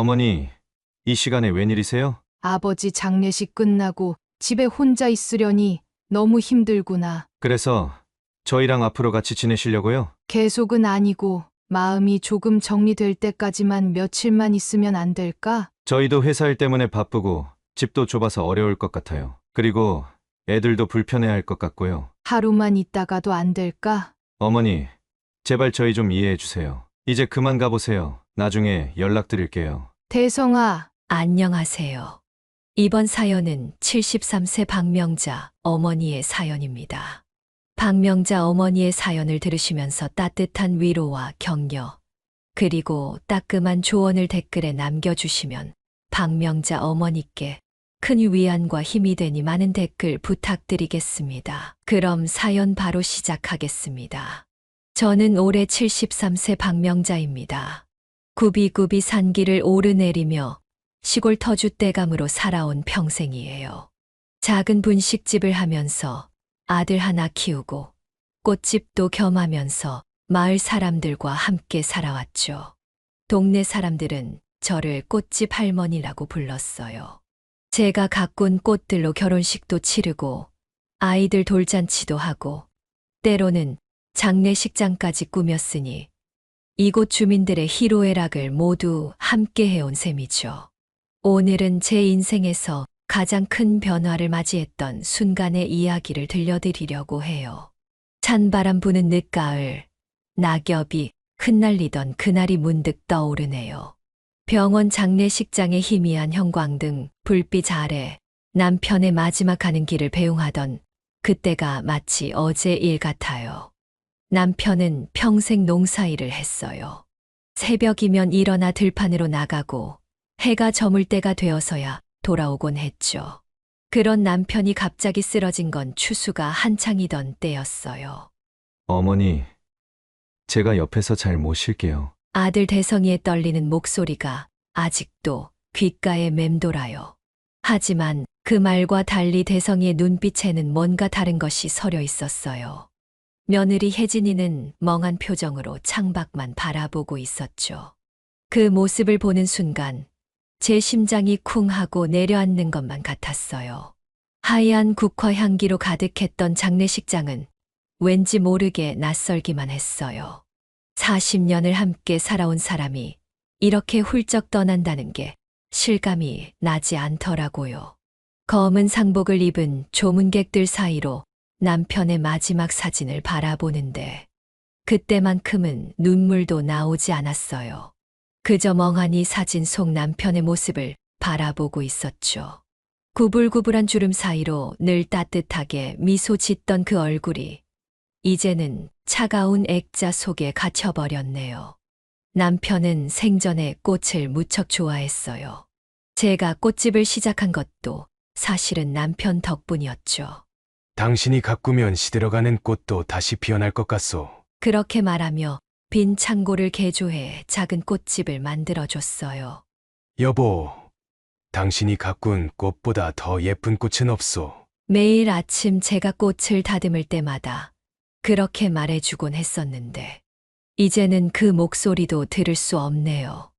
어머니, 이 시간에 웬일이세요? 아버지 장례식 끝나고 집에 혼자 있으려니 너무 힘들구나. 그래서 저희랑 앞으로 같이 지내시려고요? 계속은 아니고 마음이 조금 정리될 때까지만 며칠만 있으면 안 될까? 저희도 회사 일 때문에 바쁘고 집도 좁아서 어려울 것 같아요. 그리고 애들도 불편해할 것 같고요. 하루만 있다가도 안 될까? 어머니, 제발 저희 좀 이해해 주세요. 이제 그만 가보세요. 나중에 연락드릴게요. 대성아, 안녕하세요. 이번 사연은 73세 박명자 어머니의 사연입니다. 박명자 어머니의 사연을 들으시면서 따뜻한 위로와 격려, 그리고 따끔한 조언을 댓글에 남겨주시면 박명자 어머니께 큰 위안과 힘이 되니 많은 댓글 부탁드리겠습니다. 그럼 사연 바로 시작하겠습니다. 저는 올해 73세 박명자입니다. 굽이굽이 산길을 오르내리며 시골 터줏대감으로 살아온 평생이에요. 작은 분식집을 하면서 아들 하나 키우고 꽃집도 겸하면서 마을 사람들과 함께 살아왔죠. 동네 사람들은 저를 꽃집 할머니라고 불렀어요. 제가 가꾼 꽃들로 결혼식도 치르고 아이들 돌잔치도 하고 때로는 장례식장까지 꾸몄으니 이곳 주민들의 희로애락을 모두 함께 해온 셈이죠. 오늘은 제 인생에서 가장 큰 변화를 맞이했던 순간의 이야기를 들려드리려고 해요. 찬바람 부는 늦가을, 낙엽이 흩날리던 그날이 문득 떠오르네요. 병원 장례식장의 희미한 형광등, 불빛 아래 남편의 마지막 가는 길을 배웅하던 그때가 마치 어제 일 같아요. 남편은 평생 농사일을 했어요. 새벽이면 일어나 들판으로 나가고 해가 저물 때가 되어서야 돌아오곤 했죠. 그런 남편이 갑자기 쓰러진 건 추수가 한창이던 때였어요. 어머니, 제가 옆에서 잘 모실게요. 아들 대성이의 떨리는 목소리가 아직도 귓가에 맴돌아요. 하지만 그 말과 달리 대성이의 눈빛에는 뭔가 다른 것이 서려 있었어요. 며느리 혜진이는 멍한 표정으로 창밖만 바라보고 있었죠. 그 모습을 보는 순간 제 심장이 쿵 하고 내려앉는 것만 같았어요. 하얀 국화 향기로 가득했던 장례식장은 왠지 모르게 낯설기만 했어요. 40년을 함께 살아온 사람이 이렇게 훌쩍 떠난다는 게 실감이 나지 않더라고요. 검은 상복을 입은 조문객들 사이로 남편의 마지막 사진을 바라보는데 그때만큼은 눈물도 나오지 않았어요. 그저 멍하니 사진 속 남편의 모습을 바라보고 있었죠. 구불구불한 주름 사이로 늘 따뜻하게 미소 짓던 그 얼굴이 이제는 차가운 액자 속에 갇혀버렸네요. 남편은 생전에 꽃을 무척 좋아했어요. 제가 꽃집을 시작한 것도 사실은 남편 덕분이었죠. 당신이 가꾸면 시들어가는 꽃도 다시 피어날 것 같소. 그렇게 말하며 빈 창고를 개조해 작은 꽃집을 만들어줬어요. 여보, 당신이 가꾼 꽃보다 더 예쁜 꽃은 없소. 매일 아침 제가 꽃을 다듬을 때마다 그렇게 말해주곤 했었는데 이제는 그 목소리도 들을 수 없네요.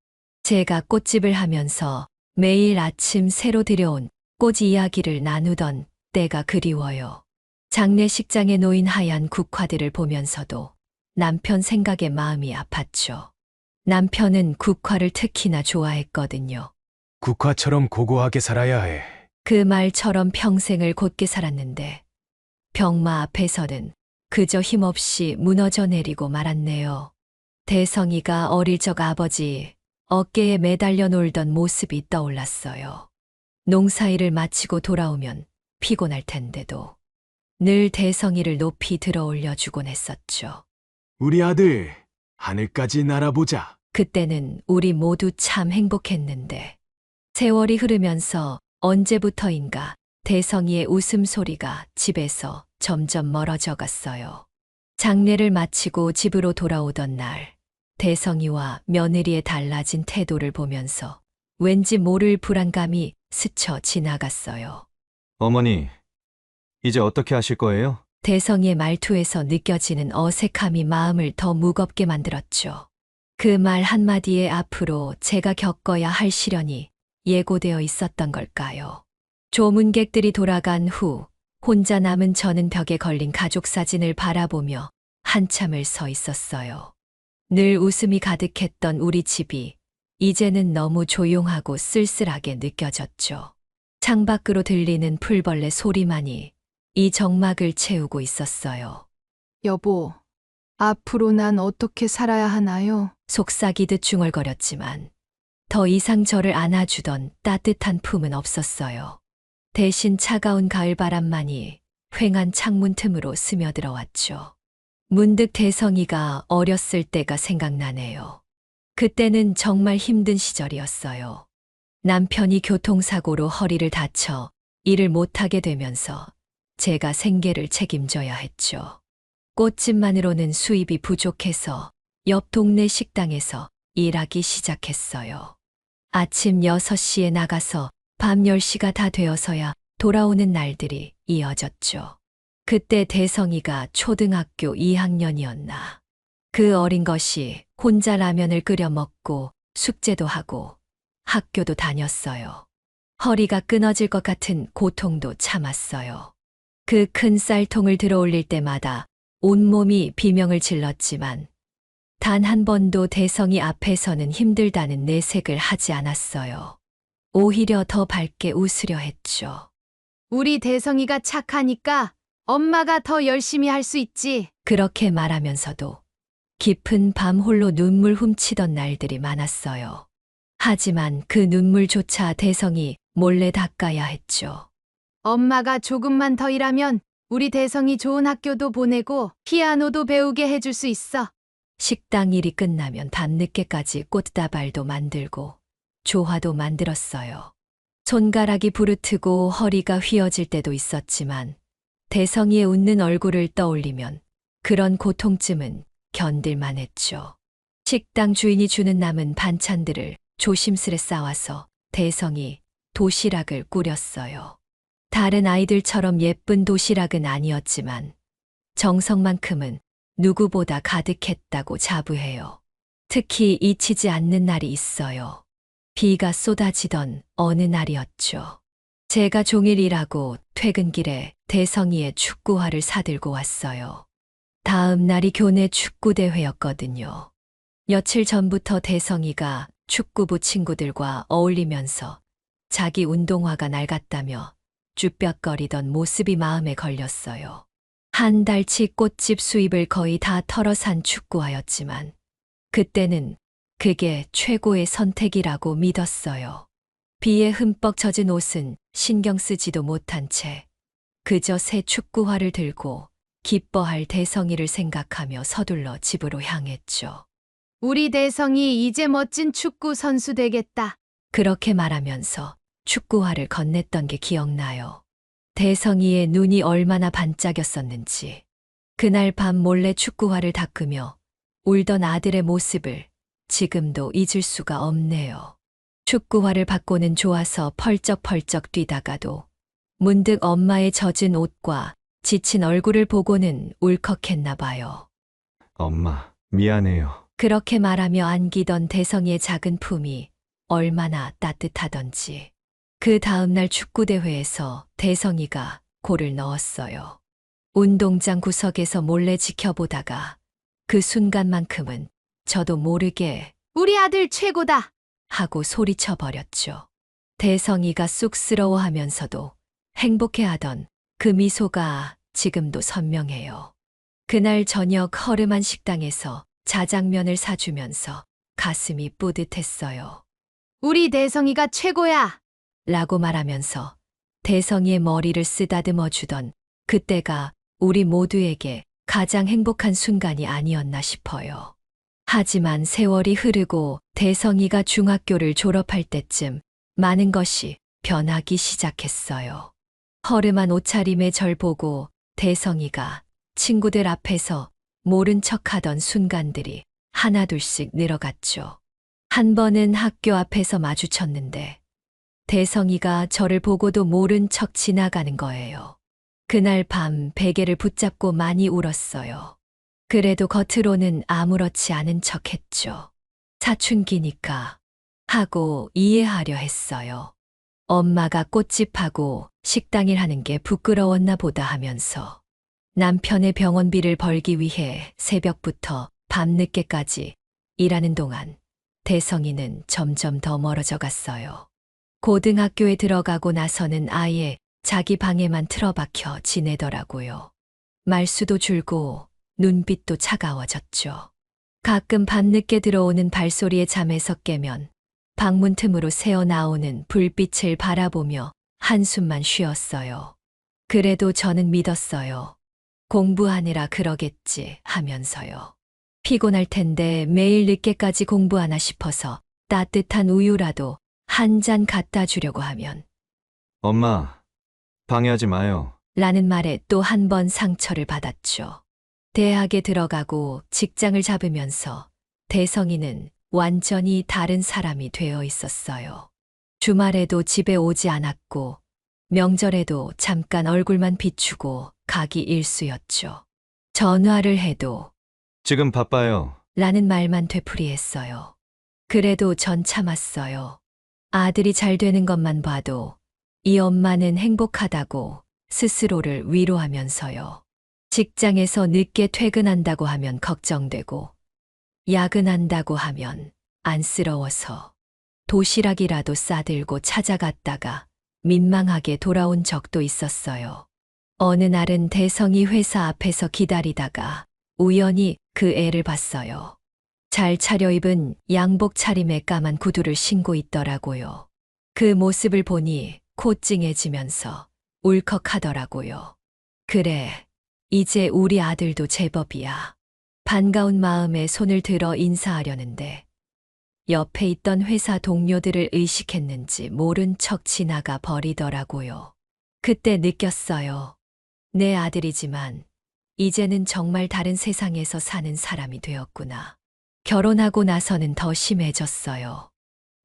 제가 꽃집을 하면서 매일 아침 새로 들여온 꽃 이야기를 나누던 때가 그리워요. 장례식장에 놓인 하얀 국화들을 보면서도 남편 생각에 마음이 아팠죠. 남편은 국화를 특히나 좋아했거든요. 국화처럼 고고하게 살아야 해. 그 말처럼 평생을 곧게 살았는데 병마 앞에서는 그저 힘없이 무너져 내리고 말았네요. 대성이가 어릴 적 아버지 어깨에 매달려 놀던 모습이 떠올랐어요. 농사일을 마치고 돌아오면 피곤할 텐데도 늘 대성이를 높이 들어 올려주곤 했었죠. 우리 아들, 하늘까지 날아보자. 그때는 우리 모두 참 행복했는데 세월이 흐르면서 언제부터인가 대성이의 웃음소리가 집에서 점점 멀어져 갔어요. 장례를 마치고 집으로 돌아오던 날 대성이와 며느리의 달라진 태도를 보면서 왠지 모를 불안감이 스쳐 지나갔어요. 어머니, 이제 어떻게 하실 거예요? 대성이의 말투에서 느껴지는 어색함이 마음을 더 무겁게 만들었죠. 그 말 한마디에 앞으로 제가 겪어야 할 시련이 예고되어 있었던 걸까요? 조문객들이 돌아간 후 혼자 남은 저는 벽에 걸린 가족 사진을 바라보며 한참을 서 있었어요. 늘 웃음이 가득했던 우리 집이 이제는 너무 조용하고 쓸쓸하게 느껴졌죠. 창밖으로 들리는 풀벌레 소리만이 이 정막을 채우고 있었어요. 여보, 앞으로 난 어떻게 살아야 하나요? 속삭이듯 중얼거렸지만 더 이상 저를 안아주던 따뜻한 품은 없었어요. 대신 차가운 가을바람만이 휑한 창문 틈으로 스며들어왔죠. 문득 대성이가 어렸을 때가 생각나네요. 그때는 정말 힘든 시절이었어요. 남편이 교통사고로 허리를 다쳐 일을 못하게 되면서 제가 생계를 책임져야 했죠. 꽃집만으로는 수입이 부족해서 옆 동네 식당에서 일하기 시작했어요. 아침 6시에 나가서 밤 10시가 다 되어서야 돌아오는 날들이 이어졌죠. 그때 대성이가 초등학교 2학년이었나. 그 어린 것이 혼자 라면을 끓여 먹고 숙제도 하고 학교도 다녔어요. 허리가 끊어질 것 같은 고통도 참았어요. 그 큰 쌀통을 들어 올릴 때마다 온몸이 비명을 질렀지만 단 한 번도 대성이 앞에서는 힘들다는 내색을 하지 않았어요. 오히려 더 밝게 웃으려 했죠. 우리 대성이가 착하니까 엄마가 더 열심히 할 수 있지. 그렇게 말하면서도 깊은 밤 홀로 눈물 훔치던 날들이 많았어요. 하지만 그 눈물조차 대성이 몰래 닦아야 했죠. 엄마가 조금만 더 일하면 우리 대성이 좋은 학교도 보내고 피아노도 배우게 해줄 수 있어. 식당 일이 끝나면 밤늦게까지 꽃다발도 만들고 조화도 만들었어요. 손가락이 부르트고 허리가 휘어질 때도 있었지만 대성이의 웃는 얼굴을 떠올리면 그런 고통쯤은 견딜만 했죠. 식당 주인이 주는 남은 반찬들을 조심스레 싸와서 대성이 도시락을 꾸렸어요. 다른 아이들처럼 예쁜 도시락은 아니었지만 정성만큼은 누구보다 가득했다고 자부해요. 특히 잊히지 않는 날이 있어요. 비가 쏟아지던 어느 날이었죠. 제가 종일 일하고 퇴근길에 대성이의 축구화를 사들고 왔어요. 다음 날이 교내 축구대회였거든요. 며칠 전부터 대성이가 축구부 친구들과 어울리면서 자기 운동화가 낡았다며 쭈뼛거리던 모습이 마음에 걸렸어요. 한 달치 꽃집 수입을 거의 다 털어 산 축구화였지만 그때는 그게 최고의 선택이라고 믿었어요. 비에 흠뻑 젖은 옷은 신경 쓰지도 못한 채 그저 새 축구화를 들고 기뻐할 대성이를 생각하며 서둘러 집으로 향했죠. 우리 대성이 이제 멋진 축구 선수 되겠다. 그렇게 말하면서 축구화를 건넸던 게 기억나요. 대성이의 눈이 얼마나 반짝였었는지. 그날 밤 몰래 축구화를 닦으며 울던 아들의 모습을 지금도 잊을 수가 없네요. 축구화를 받고는 좋아서 펄쩍펄쩍 뛰다가도 문득 엄마의 젖은 옷과 지친 얼굴을 보고는 울컥했나 봐요. 엄마, 미안해요. 그렇게 말하며 안기던 대성이의 작은 품이 얼마나 따뜻하던지. 그 다음날 축구대회에서 대성이가 골을 넣었어요. 운동장 구석에서 몰래 지켜보다가 그 순간만큼은 저도 모르게 우리 아들 최고다. 하고 소리쳐버렸죠. 대성이가 쑥스러워하면서도 행복해하던 그 미소가 지금도 선명해요. 그날 저녁 허름한 식당에서 자장면을 사주면서 가슴이 뿌듯했어요. 우리 대성이가 최고야. 라고 말하면서 대성이의 머리를 쓰다듬어 주던 그때가 우리 모두에게 가장 행복한 순간이 아니었나 싶어요. 하지만 세월이 흐르고 대성이가 중학교를 졸업할 때쯤 많은 것이 변하기 시작했어요. 허름한 옷차림의 절 보고 대성이가 친구들 앞에서 모른 척하던 순간들이 하나둘씩 늘어갔죠. 한 번은 학교 앞에서 마주쳤는데 대성이가 저를 보고도 모른 척 지나가는 거예요. 그날 밤 베개를 붙잡고 많이 울었어요. 그래도 겉으로는 아무렇지 않은 척 했죠. 사춘기니까 하고 이해하려 했어요. 엄마가 꽃집하고 식당일 하는 게 부끄러웠나 보다 하면서 남편의 병원비를 벌기 위해 새벽부터 밤늦게까지 일하는 동안 대성이는 점점 더 멀어져 갔어요. 고등학교에 들어가고 나서는 아예 자기 방에만 틀어박혀 지내더라고요. 말수도 줄고 눈빛도 차가워졌죠. 가끔 밤늦게 들어오는 발소리에 잠에서 깨면 방문 틈으로 새어나오는 불빛을 바라보며 한숨만 쉬었어요. 그래도 저는 믿었어요. 공부하느라 그러겠지 하면서요. 피곤할 텐데 매일 늦게까지 공부하나 싶어서 따뜻한 우유라도 한 잔 갖다 주려고 하면 엄마, 방해하지 마요. 라는 말에 또 한 번 상처를 받았죠. 대학에 들어가고 직장을 잡으면서 대성이는 완전히 다른 사람이 되어 있었어요. 주말에도 집에 오지 않았고 명절에도 잠깐 얼굴만 비추고 가기 일쑤였죠. 전화를 해도 지금 바빠요. 라는 말만 되풀이했어요. 그래도 전 참았어요. 아들이 잘 되는 것만 봐도 이 엄마는 행복하다고 스스로를 위로하면서요. 직장에서 늦게 퇴근한다고 하면 걱정되고 야근한다고 하면 안쓰러워서 도시락이라도 싸들고 찾아갔다가 민망하게 돌아온 적도 있었어요. 어느 날은 대성이 회사 앞에서 기다리다가 우연히 그 애를 봤어요. 잘 차려입은 양복 차림에 까만 구두를 신고 있더라고요. 그 모습을 보니 코찡해지면서 울컥하더라고요. 그래, 이제 우리 아들도 제법이야. 반가운 마음에 손을 들어 인사하려는데 옆에 있던 회사 동료들을 의식했는지 모른 척 지나가 버리더라고요. 그때 느꼈어요. 내 아들이지만 이제는 정말 다른 세상에서 사는 사람이 되었구나. 결혼하고 나서는 더 심해졌어요.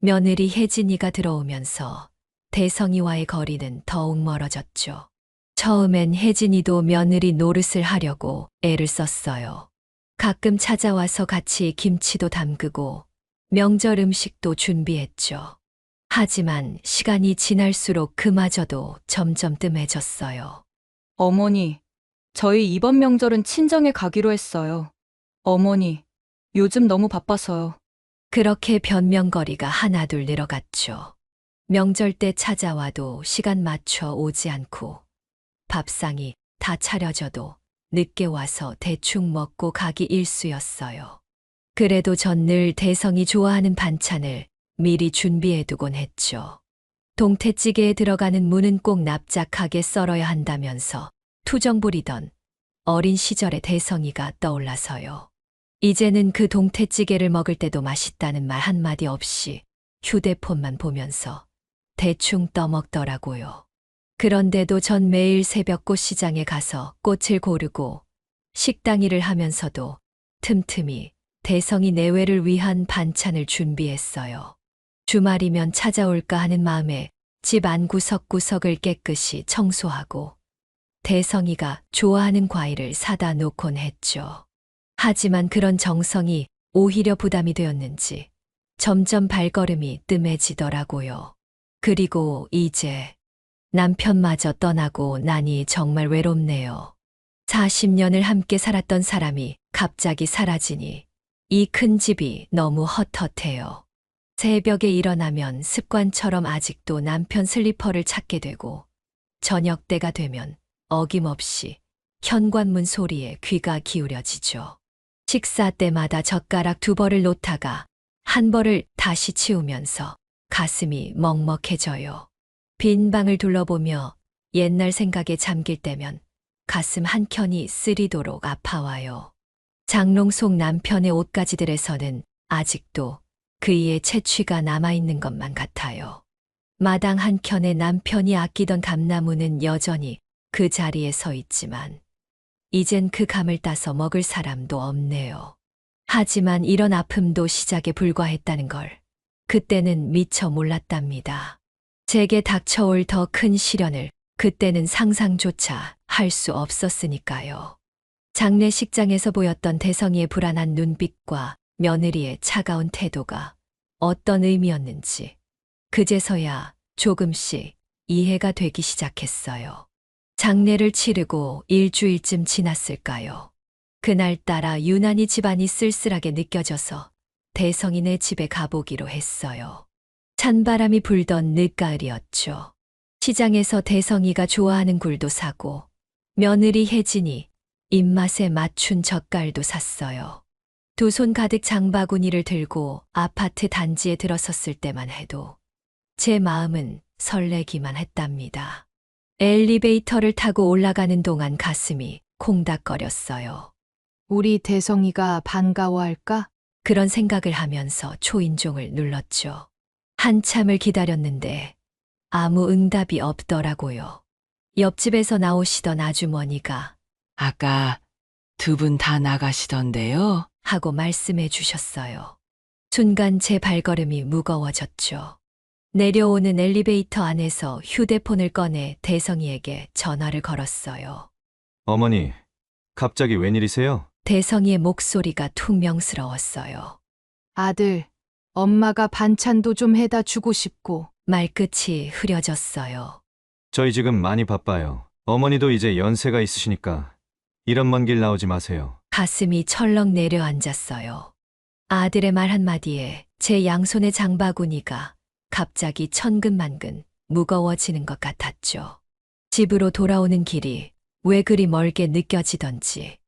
며느리 혜진이가 들어오면서 대성이와의 거리는 더욱 멀어졌죠. 처음엔 혜진이도 며느리 노릇을 하려고 애를 썼어요. 가끔 찾아와서 같이 김치도 담그고 명절 음식도 준비했죠. 하지만 시간이 지날수록 그마저도 점점 뜸해졌어요. 어머니, 저희 이번 명절은 친정에 가기로 했어요. 어머니, 요즘 너무 바빠서요. 그렇게 변명거리가 하나둘 늘어갔죠. 명절 때 찾아와도 시간 맞춰 오지 않고 밥상이 다 차려져도 늦게 와서 대충 먹고 가기 일쑤였어요. 그래도 전 늘 대성이 좋아하는 반찬을 미리 준비해두곤 했죠. 동태찌개에 들어가는 무는 꼭 납작하게 썰어야 한다면서 투정 부리던 어린 시절의 대성이가 떠올라서요. 이제는 그 동태찌개를 먹을 때도 맛있다는 말 한마디 없이 휴대폰만 보면서 대충 떠먹더라고요. 그런데도 전 매일 새벽 꽃시장에 가서 꽃을 고르고 식당 일을 하면서도 틈틈이 대성이 내외를 위한 반찬을 준비했어요. 주말이면 찾아올까 하는 마음에 집 안 구석구석을 깨끗이 청소하고 대성이가 좋아하는 과일을 사다 놓곤 했죠. 하지만 그런 정성이 오히려 부담이 되었는지 점점 발걸음이 뜸해지더라고요. 그리고 이제 남편마저 떠나고 나니 정말 외롭네요. 40년을 함께 살았던 사람이 갑자기 사라지니 이 큰 집이 너무 헛헛해요. 새벽에 일어나면 습관처럼 아직도 남편 슬리퍼를 찾게 되고 저녁 때가 되면 어김없이 현관문 소리에 귀가 기울여지죠. 식사 때마다 젓가락 2벌을 놓다가 한 벌을 다시 치우면서 가슴이 먹먹해져요. 빈 방을 둘러보며 옛날 생각에 잠길 때면 가슴 한켠이 쓰리도록 아파와요. 장롱 속 남편의 옷가지들에서는 아직도 그이의 채취가 남아있는 것만 같아요. 마당 한켠에 남편이 아끼던 감나무는 여전히 그 자리에 서 있지만 이젠 그 감을 따서 먹을 사람도 없네요. 하지만 이런 아픔도 시작에 불과했다는 걸 그때는 미처 몰랐답니다. 제게 닥쳐올 더 큰 시련을 그때는 상상조차 할 수 없었으니까요. 장례식장에서 보였던 대성이의 불안한 눈빛과 며느리의 차가운 태도가 어떤 의미였는지 그제서야 조금씩 이해가 되기 시작했어요. 장례를 치르고 일주일쯤 지났을까요? 그날따라 유난히 집안이 쓸쓸하게 느껴져서 대성이네 집에 가보기로 했어요. 찬바람이 불던 늦가을이었죠. 시장에서 대성이가 좋아하는 굴도 사고 며느리 혜진이 입맛에 맞춘 젓갈도 샀어요. 두 손 가득 장바구니를 들고 아파트 단지에 들어섰을 때만 해도 제 마음은 설레기만 했답니다. 엘리베이터를 타고 올라가는 동안 가슴이 콩닥거렸어요. 우리 대성이가 반가워할까? 그런 생각을 하면서 초인종을 눌렀죠. 한참을 기다렸는데 아무 응답이 없더라고요. 옆집에서 나오시던 아주머니가 아까 두 분 다 나가시던데요. 하고 말씀해 주셨어요. 순간 제 발걸음이 무거워졌죠. 내려오는 엘리베이터 안에서 휴대폰을 꺼내 대성이에게 전화를 걸었어요. 어머니, 갑자기 웬일이세요? 대성이의 목소리가 퉁명스러웠어요. 아들, 엄마가 반찬도 좀 해다 주고 싶고. 말끝이 흐려졌어요. 저희 지금 많이 바빠요. 어머니도 이제 연세가 있으시니까 이런 먼 길 나오지 마세요. 가슴이 철렁 내려앉았어요. 아들의 말 한마디에 제 양손의 장바구니가 갑자기 천근만근 무거워지는 것 같았죠. 집으로 돌아오는 길이 왜 그리 멀게 느껴지던지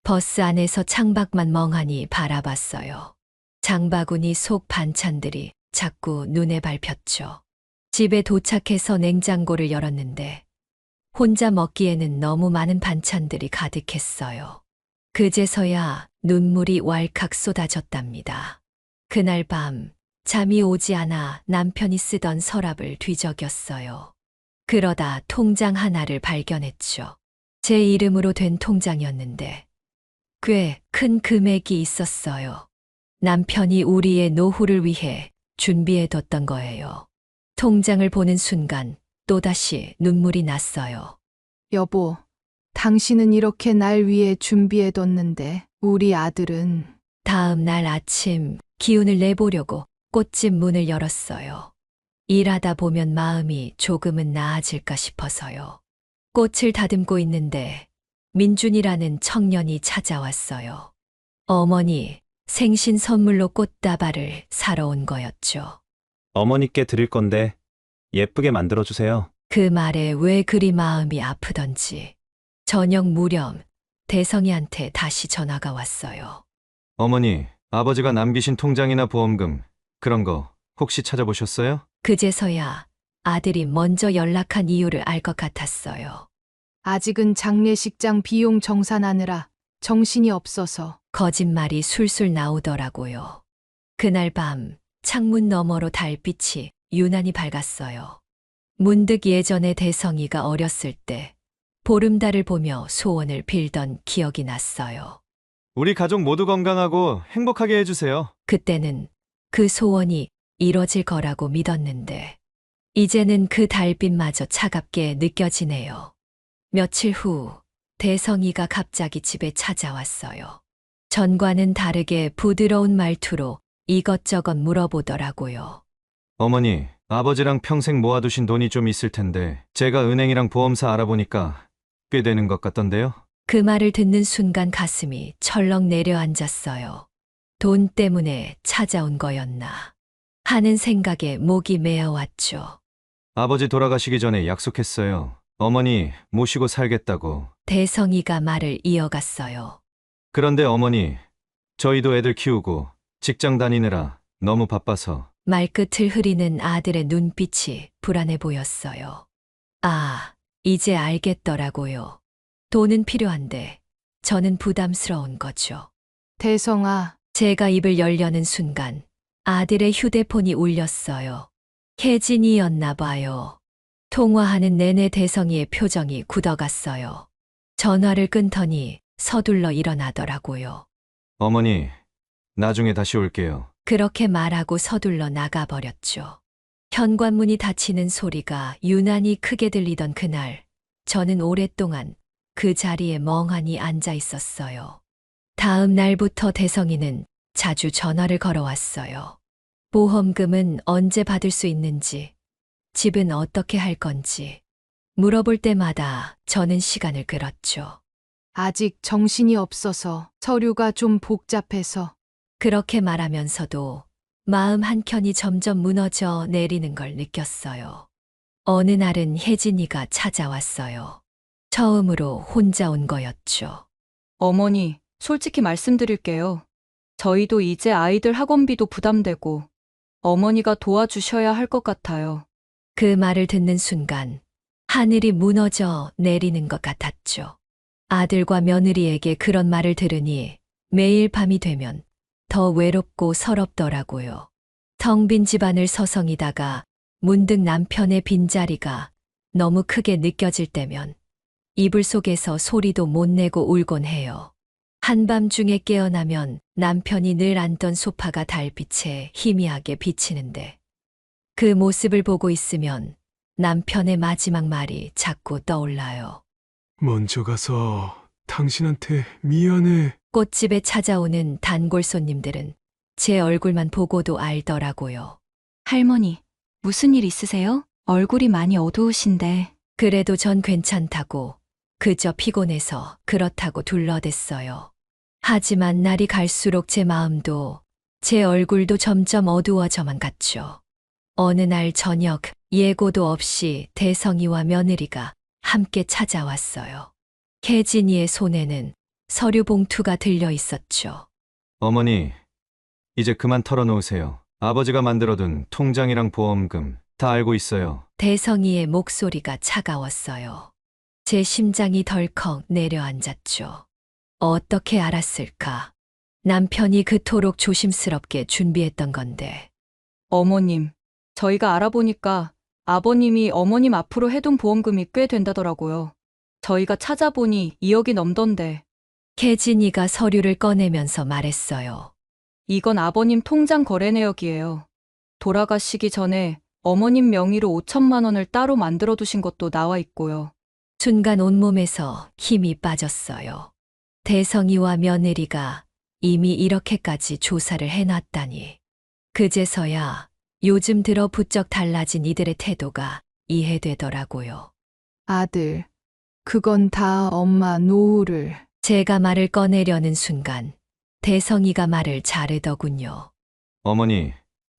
버스 안에서 창밖만 멍하니 바라봤어요. 장바구니 속 반찬들이 자꾸 눈에 밟혔죠. 집에 도착해서 냉장고를 열었는데 혼자 먹기에는 너무 많은 반찬들이 가득했어요. 그제서야 눈물이 왈칵 쏟아졌답니다. 그날 밤 잠이 오지 않아 남편이 쓰던 서랍을 뒤적였어요. 그러다 통장 하나를 발견했죠. 제 이름으로 된 통장이었는데 꽤 큰 금액이 있었어요. 남편이 우리의 노후를 위해 준비해뒀던 거예요. 통장을 보는 순간 또다시 눈물이 났어요. 여보, 당신은 이렇게 날 위해 준비해뒀는데 우리 아들은. 다음 날 아침 기운을 내보려고 꽃집 문을 열었어요. 일하다 보면 마음이 조금은 나아질까 싶어서요. 꽃을 다듬고 있는데 민준이라는 청년이 찾아왔어요. 어머니, 생신 선물로 꽃다발을 사러 온 거였죠. 어머니께 드릴 건데 예쁘게 만들어주세요. 그 말에 왜 그리 마음이 아프던지 저녁 무렵 대성이한테 다시 전화가 왔어요. 어머니, 아버지가 남기신 통장이나 보험금 그런 거 혹시 찾아보셨어요? 그제서야 아들이 먼저 연락한 이유를 알 것 같았어요. 아직은 장례식장 비용 정산하느라 정신이 없어서. 거짓말이 술술 나오더라고요. 그날 밤 창문 너머로 달빛이 유난히 밝았어요. 문득 예전에 대성이가 어렸을 때 보름달을 보며 소원을 빌던 기억이 났어요. 우리 가족 모두 건강하고 행복하게 해주세요. 그때는 그 소원이 이뤄질 거라고 믿었는데 이제는 그 달빛마저 차갑게 느껴지네요. 며칠 후 대성이가 갑자기 집에 찾아왔어요. 전과는 다르게 부드러운 말투로 이것저것 물어보더라고요. 어머니, 아버지랑 평생 모아두신 돈이 좀 있을 텐데 제가 은행이랑 보험사 알아보니까 꽤 되는 것 같던데요? 그 말을 듣는 순간 가슴이 철렁 내려앉았어요. 돈 때문에 찾아온 거였나 하는 생각에 목이 메어왔죠. 아버지 돌아가시기 전에 약속했어요. 어머니 모시고 살겠다고. 대성이가 말을 이어갔어요. 그런데 어머니, 저희도 애들 키우고 직장 다니느라 너무 바빠서. 말끝을 흐리는 아들의 눈빛이 불안해 보였어요. 아, 이제 알겠더라고요. 돈은 필요한데 저는 부담스러운 거죠. 대성아, 제가 입을 열려는 순간 아들의 휴대폰이 울렸어요. 혜진이였나 봐요. 통화하는 내내 대성이의 표정이 굳어갔어요. 전화를 끊더니 서둘러 일어나더라고요. 어머니, 나중에 다시 올게요. 그렇게 말하고 서둘러 나가버렸죠. 현관문이 닫히는 소리가 유난히 크게 들리던 그날, 저는 오랫동안 그 자리에 멍하니 앉아 있었어요. 다음 날부터 대성이는 자주 전화를 걸어왔어요. 보험금은 언제 받을 수 있는지, 집은 어떻게 할 건지 물어볼 때마다 저는 시간을 끌었죠. 아직 정신이 없어서 서류가 좀 복잡해서 그렇게 말하면서도 마음 한켠이 점점 무너져 내리는 걸 느꼈어요. 어느 날은 혜진이가 찾아왔어요. 처음으로 혼자 온 거였죠. 어머니, 솔직히 말씀드릴게요. 저희도 이제 아이들 학원비도 부담되고 어머니가 도와주셔야 할 것 같아요. 그 말을 듣는 순간 하늘이 무너져 내리는 것 같았죠. 아들과 며느리에게 그런 말을 들으니 매일 밤이 되면 더 외롭고 서럽더라고요. 텅 빈 집안을 서성이다가 문득 남편의 빈자리가 너무 크게 느껴질 때면 이불 속에서 소리도 못 내고 울곤 해요. 한밤중에 깨어나면 남편이 늘 앉던 소파가 달빛에 희미하게 비치는데 그 모습을 보고 있으면 남편의 마지막 말이 자꾸 떠올라요. 먼저 가서 당신한테 미안해. 꽃집에 찾아오는 단골 손님들은 제 얼굴만 보고도 알더라고요. 할머니, 무슨 일 있으세요? 얼굴이 많이 어두우신데. 그래도 전 괜찮다고, 그저 피곤해서 그렇다고 둘러댔어요. 하지만 날이 갈수록 제 마음도 제 얼굴도 점점 어두워져만 갔죠. 어느 날 저녁 예고도 없이 대성이와 며느리가 함께 찾아왔어요. 혜진이의 손에는 서류 봉투가 들려 있었죠. 어머니, 이제 그만 털어놓으세요. 아버지가 만들어둔 통장이랑 보험금 다 알고 있어요. 대성이의 목소리가 차가웠어요. 제 심장이 덜컥 내려앉았죠. 어떻게 알았을까? 남편이 그토록 조심스럽게 준비했던 건데. 어머님, 저희가 알아보니까 아버님이 어머님 앞으로 해둔 보험금이 꽤 된다더라고요. 저희가 찾아보니 2억이 넘던데. 혜진이가 서류를 꺼내면서 말했어요. 이건 아버님 통장 거래 내역이에요. 돌아가시기 전에 어머님 명의로 5천만 원을 따로 만들어 두신 것도 나와 있고요. 순간 온몸에서 힘이 빠졌어요. 대성이와 며느리가 이미 이렇게까지 조사를 해놨다니. 그제서야 요즘 들어 부쩍 달라진 이들의 태도가 이해되더라고요. 아들, 그건 다 엄마 노후를. 제가 말을 꺼내려는 순간 대성이가 말을 자르더군요. 어머니,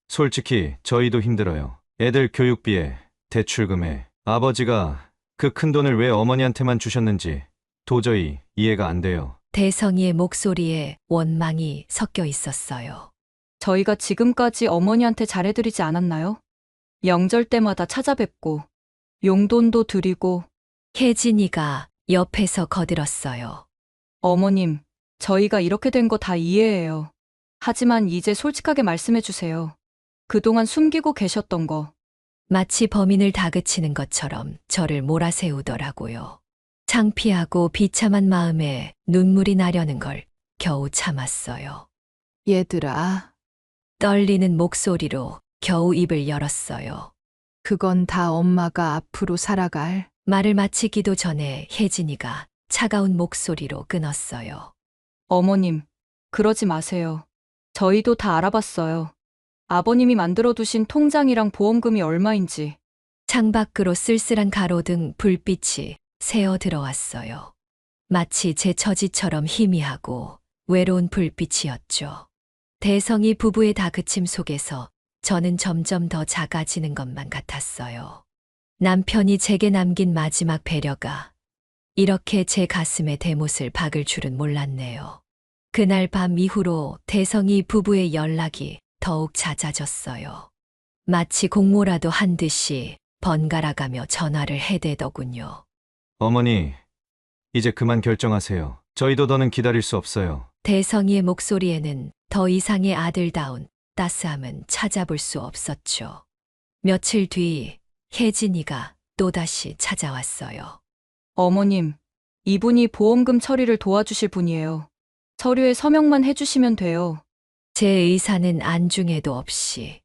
솔직히 저희도 힘들어요. 애들 교육비에, 대출금에 아버지가 그 큰 돈을 왜 어머니한테만 주셨는지 도저히 이해가 안 돼요. 대성이의 목소리에 원망이 섞여 있었어요. 저희가 지금까지 어머니한테 잘해드리지 않았나요? 명절 때마다 찾아뵙고 용돈도 드리고. 혜진이가 옆에서 거들었어요. 어머님, 저희가 이렇게 된 거 다 이해해요. 하지만 이제 솔직하게 말씀해 주세요. 그동안 숨기고 계셨던 거. 마치 범인을 다그치는 것처럼 저를 몰아세우더라고요. 창피하고 비참한 마음에 눈물이 나려는 걸 겨우 참았어요. 얘들아, 떨리는 목소리로 겨우 입을 열었어요. 그건 다 엄마가 앞으로 살아갈. 말을 마치기도 전에 혜진이가 차가운 목소리로 끊었어요. 어머님, 그러지 마세요. 저희도 다 알아봤어요. 아버님이 만들어두신 통장이랑 보험금이 얼마인지. 창밖으로 쓸쓸한 가로등 불빛이 새어 들어왔어요. 마치 제 처지처럼 희미하고 외로운 불빛이었죠. 대성이 부부의 다그침 속에서 저는 점점 더 작아지는 것만 같았어요. 남편이 제게 남긴 마지막 배려가 이렇게 제 가슴에 대못을 박을 줄은 몰랐네요. 그날 밤 이후로 대성이 부부의 연락이 더욱 잦아졌어요. 마치 공모라도 한 듯이 번갈아가며 전화를 해대더군요. 어머니, 이제 그만 결정하세요. 저희도 더는 기다릴 수 없어요. 대성이의 목소리에는 더 이상의 아들다운 따스함은 찾아볼 수 없었죠. 며칠 뒤 혜진이가 또다시 찾아왔어요. 어머님, 이분이 보험금 처리를 도와주실 분이에요. 서류에 서명만 해주시면 돼요. 제 의사는 안중에도 없이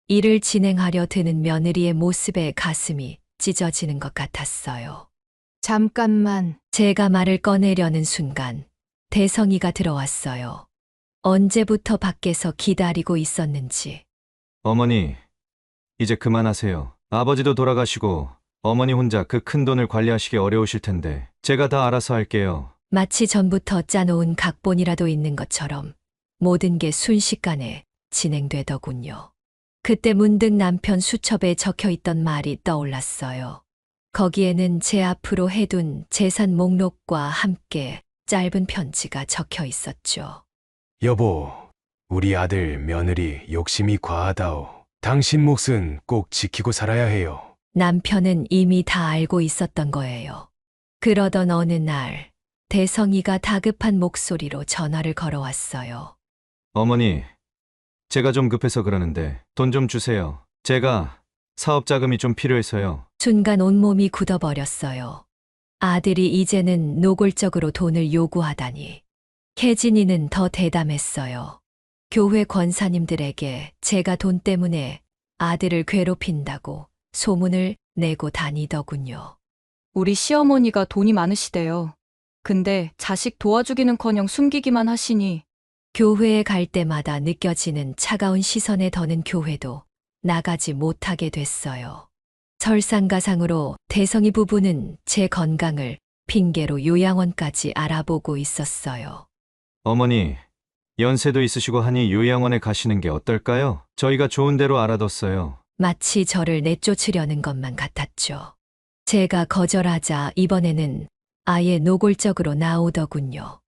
일을 진행하려 드는 며느리의 모습에 가슴이 찢어지는 것 같았어요. 잠깐만. 제가 말을 꺼내려는 순간 대성이가 들어왔어요. 언제부터 밖에서 기다리고 있었는지. 어머니, 이제 그만하세요. 아버지도 돌아가시고 어머니 혼자 그 큰 돈을 관리하시기 어려우실 텐데 제가 다 알아서 할게요. 마치 전부터 짜놓은 각본이라도 있는 것처럼 모든 게 순식간에 진행되더군요. 그때 문득 남편 수첩에 적혀 있던 말이 떠올랐어요. 거기에는 제 앞으로 해둔 재산 목록과 함께 짧은 편지가 적혀 있었죠. 여보, 우리 아들 며느리 욕심이 과하다오. 당신 몫은 꼭 지키고 살아야 해요. 남편은 이미 다 알고 있었던 거예요. 그러던 어느 날, 대성이가 다급한 목소리로 전화를 걸어왔어요. 어머니, 제가 좀 급해서 그러는데 돈 좀 주세요. 제가 사업 자금이 좀 필요해서요. 순간 온몸이 굳어버렸어요. 아들이 이제는 노골적으로 돈을 요구하다니. 혜진이는 더 대담했어요. 교회 권사님들에게 제가 돈 때문에 아들을 괴롭힌다고 소문을 내고 다니더군요. 우리 시어머니가 돈이 많으시대요. 근데 자식 도와주기는커녕 숨기기만 하시니 교회에 갈 때마다 느껴지는 차가운 시선에 더는 교회도 나가지 못하게 됐어요. 설상가상으로 대성이 부부는 제 건강을 핑계로 요양원까지 알아보고 있었어요. 어머니, 연세도 있으시고 하니 요양원에 가시는 게 어떨까요? 저희가 좋은 대로 알아뒀어요. 마치 저를 내쫓으려는 것만 같았죠. 제가 거절하자 이번에는 아예 노골적으로 나오더군요.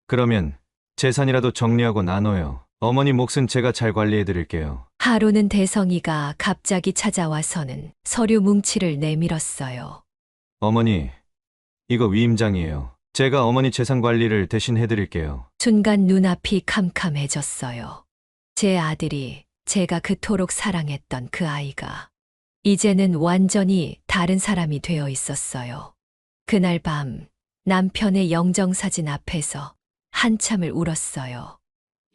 그러면 재산이라도 정리하고 나눠요. 어머니 몫은 제가 잘 관리해 드릴게요. 하루는 대성이가 갑자기 찾아와서는 서류 뭉치를 내밀었어요. 어머니, 이거 위임장이에요. 제가 어머니 재산 관리를 대신 해드릴게요. 순간 눈앞이 캄캄해졌어요. 제 아들이 제가 그토록 사랑했던 그 아이가 이제는 완전히 다른 사람이 되어 있었어요. 그날 밤 남편의 영정사진 앞에서 한참을 울었어요.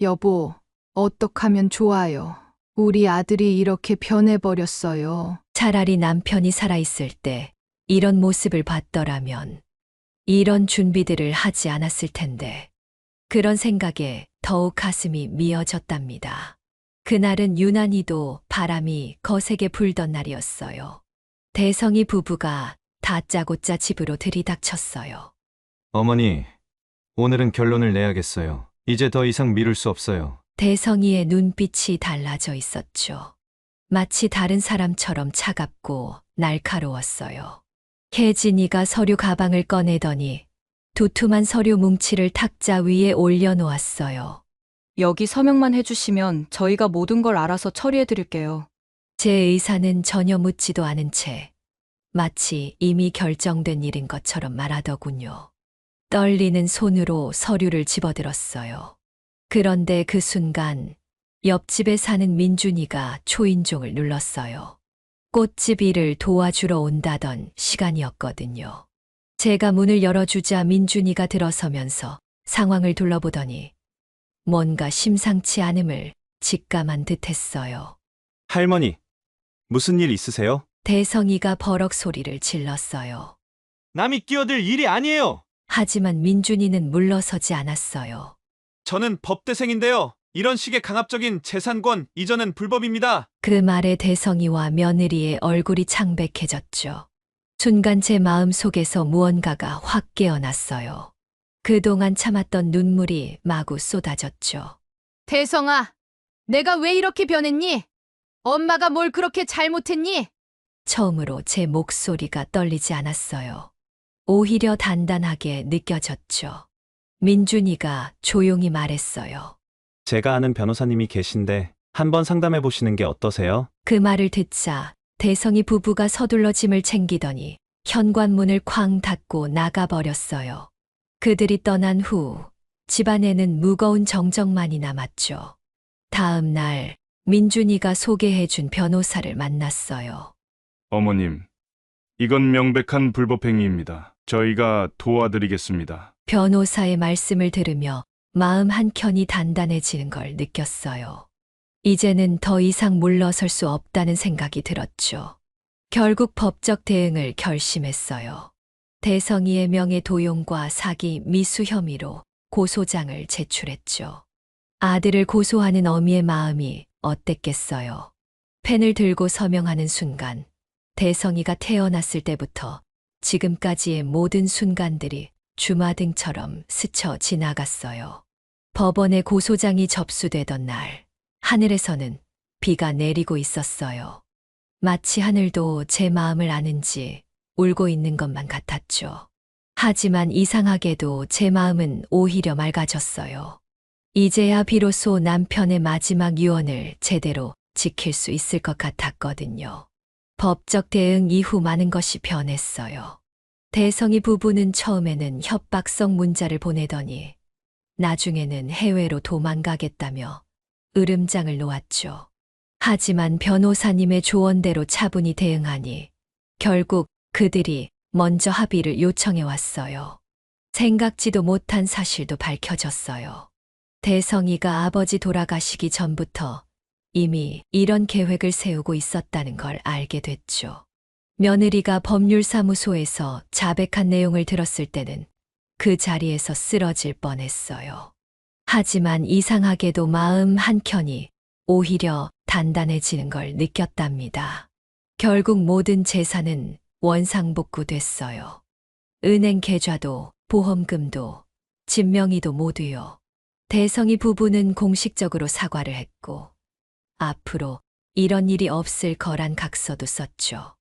여보, 어떡하면 좋아요. 우리 아들이 이렇게 변해버렸어요. 차라리 남편이 살아있을 때 이런 모습을 봤더라면 이런 준비들을 하지 않았을 텐데 그런 생각에 더욱 가슴이 미어졌답니다. 그날은 유난히도 바람이 거세게 불던 날이었어요. 대성이 부부가 다짜고짜 집으로 들이닥쳤어요. 어머니, 오늘은 결론을 내야겠어요. 이제 더 이상 미룰 수 없어요. 대성이의 눈빛이 달라져 있었죠. 마치 다른 사람처럼 차갑고 날카로웠어요. 혜진이가 서류 가방을 꺼내더니 두툼한 서류 뭉치를 탁자 위에 올려놓았어요. 여기 서명만 해주시면 저희가 모든 걸 알아서 처리해드릴게요. 제 의사는 전혀 묻지도 않은 채 마치 이미 결정된 일인 것처럼 말하더군요. 떨리는 손으로 서류를 집어들었어요. 그런데 그 순간 옆집에 사는 민준이가 초인종을 눌렀어요. 꽃집 일을 도와주러 온다던 시간이었거든요. 제가 문을 열어주자 민준이가 들어서면서 상황을 둘러보더니 뭔가 심상치 않음을 직감한 듯했어요. 할머니, 무슨 일 있으세요? 대성이가 버럭 소리를 질렀어요. 남이 끼어들 일이 아니에요. 하지만 민준이는 물러서지 않았어요. 저는 법대생인데요. 이런 식의 강압적인 재산권 이전은 불법입니다. 그 말에 대성이와 며느리의 얼굴이 창백해졌죠. 순간 제 마음 속에서 무언가가 확 깨어났어요. 그동안 참았던 눈물이 마구 쏟아졌죠. 대성아, 내가 왜 이렇게 변했니? 엄마가 뭘 그렇게 잘못했니? 처음으로 제 목소리가 떨리지 않았어요. 오히려 단단하게 느껴졌죠. 민준이가 조용히 말했어요. 제가 아는 변호사님이 계신데 한번 상담해 보시는 게 어떠세요? 그 말을 듣자 대성이 부부가 서둘러 짐을 챙기더니 현관문을 쾅 닫고 나가버렸어요. 그들이 떠난 후 집안에는 무거운 정적만이 남았죠. 다음 날 민준이가 소개해준 변호사를 만났어요. 어머님, 이건 명백한 불법행위입니다. 저희가 도와드리겠습니다. 변호사의 말씀을 들으며 마음 한켠이 단단해지는 걸 느꼈어요. 이제는 더 이상 물러설 수 없다는 생각이 들었죠. 결국 법적 대응을 결심했어요. 대성이의 명예 도용과 사기 미수 혐의로 고소장을 제출했죠. 아들을 고소하는 어미의 마음이 어땠겠어요. 펜을 들고 서명하는 순간, 대성이가 태어났을 때부터 지금까지의 모든 순간들이 주마등처럼 스쳐 지나갔어요. 법원에 고소장이 접수되던 날, 하늘에서는 비가 내리고 있었어요. 마치 하늘도 제 마음을 아는지 울고 있는 것만 같았죠. 하지만 이상하게도 제 마음은 오히려 맑아졌어요. 이제야 비로소 남편의 마지막 유언을 제대로 지킬 수 있을 것 같았거든요. 법적 대응 이후 많은 것이 변했어요. 대성이 부부는 처음에는 협박성 문자를 보내더니 나중에는 해외로 도망가겠다며 으름장을 놓았죠. 하지만 변호사님의 조언대로 차분히 대응하니 결국 그들이 먼저 합의를 요청해 왔어요. 생각지도 못한 사실도 밝혀졌어요. 대성이가 아버지 돌아가시기 전부터 이미 이런 계획을 세우고 있었다는 걸 알게 됐죠. 며느리가 법률사무소에서 자백한 내용을 들었을 때는 그 자리에서 쓰러질 뻔했어요. 하지만 이상하게도 마음 한켠이 오히려 단단해지는 걸 느꼈답니다. 결국 모든 재산은 원상복구됐어요. 은행 계좌도 보험금도 진명의도 모두요. 대성이 부부는 공식적으로 사과를 했고 앞으로 이런 일이 없을 거란 각서도 썼죠.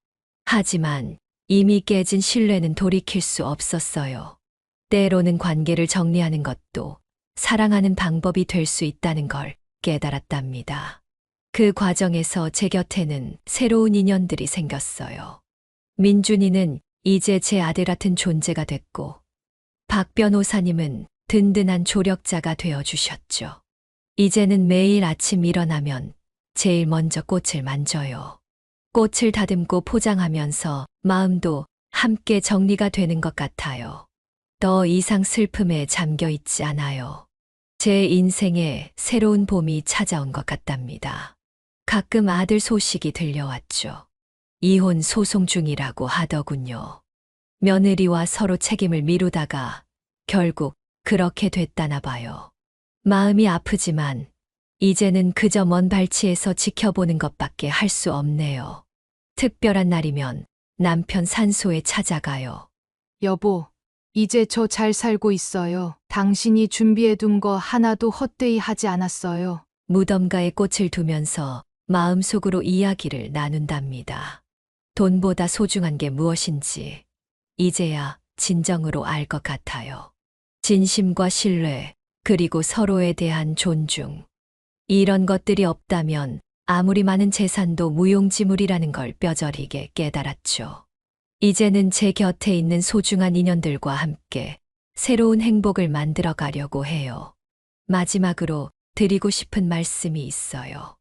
하지만 이미 깨진 신뢰는 돌이킬 수 없었어요. 때로는 관계를 정리하는 것도 사랑하는 방법이 될 수 있다는 걸 깨달았답니다. 그 과정에서 제 곁에는 새로운 인연들이 생겼어요. 민준이는 이제 제 아들 같은 존재가 됐고, 박 변호사님은 든든한 조력자가 되어주셨죠. 이제는 매일 아침 일어나면 제일 먼저 꽃을 만져요. 꽃을 다듬고 포장하면서 마음도 함께 정리가 되는 것 같아요. 더 이상 슬픔에 잠겨 있지 않아요. 제 인생에 새로운 봄이 찾아온 것 같답니다. 가끔 아들 소식이 들려왔죠. 이혼 소송 중이라고 하더군요. 며느리와 서로 책임을 미루다가 결국 그렇게 됐다나 봐요. 마음이 아프지만 이제는 그저 먼 발치에서 지켜보는 것밖에 할 수 없네요. 특별한 날이면 남편 산소에 찾아가요. 여보, 이제 저 잘 살고 있어요. 당신이 준비해둔 거 하나도 헛되이 하지 않았어요. 무덤가에 꽃을 두면서 마음속으로 이야기를 나눈답니다. 돈보다 소중한 게 무엇인지 이제야 진정으로 알 것 같아요. 진심과 신뢰, 그리고 서로에 대한 존중. 이런 것들이 없다면 아무리 많은 재산도 무용지물이라는 걸 뼈저리게 깨달았죠. 이제는 제 곁에 있는 소중한 인연들과 함께 새로운 행복을 만들어 가려고 해요. 마지막으로 드리고 싶은 말씀이 있어요.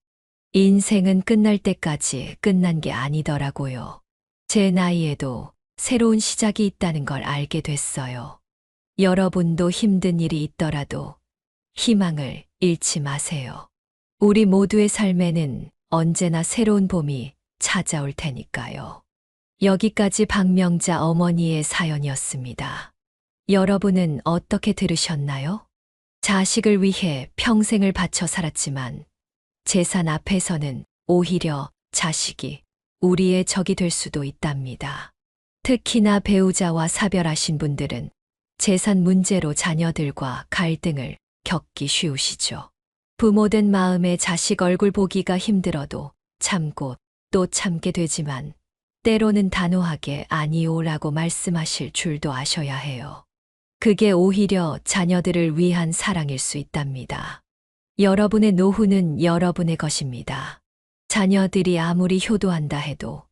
인생은 끝날 때까지 끝난 게 아니더라고요. 제 나이에도 새로운 시작이 있다는 걸 알게 됐어요. 여러분도 힘든 일이 있더라도 희망을 잃지 마세요. 우리 모두의 삶에는 언제나 새로운 봄이 찾아올 테니까요. 여기까지 박명자 어머니의 사연이었습니다. 여러분은 어떻게 들으셨나요? 자식을 위해 평생을 바쳐 살았지만 재산 앞에서는 오히려 자식이 우리의 적이 될 수도 있답니다. 특히나 배우자와 사별하신 분들은 재산 문제로 자녀들과 갈등을 겪기 쉬우시죠. 부모된 마음에 자식 얼굴 보기가 힘들어도 참고 또 참게 되지만 때로는 단호하게 아니오라고 말씀하실 줄도 아셔야 해요. 그게 오히려 자녀들을 위한 사랑일 수 있답니다. 여러분의 노후는 여러분의 것입니다. 자녀들이 아무리 효도한다 해도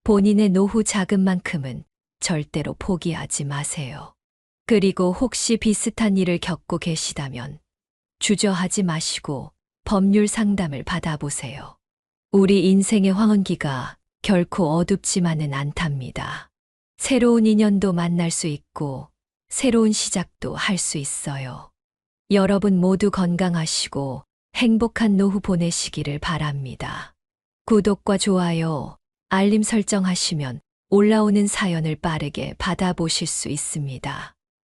본인의 노후 자금만큼은 절대로 포기하지 마세요. 그리고 혹시 비슷한 일을 겪고 계시다면 주저하지 마시고 법률 상담을 받아보세요. 우리 인생의 황혼기가 결코 어둡지만은 않답니다. 새로운 인연도 만날 수 있고 새로운 시작도 할 수 있어요. 여러분 모두 건강하시고 행복한 노후 보내시기를 바랍니다. 구독과 좋아요, 알림 설정하시면 올라오는 사연을 빠르게 받아보실 수 있습니다.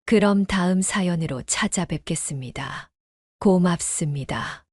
그럼 다음 사연으로 찾아뵙겠습니다. 고맙습니다.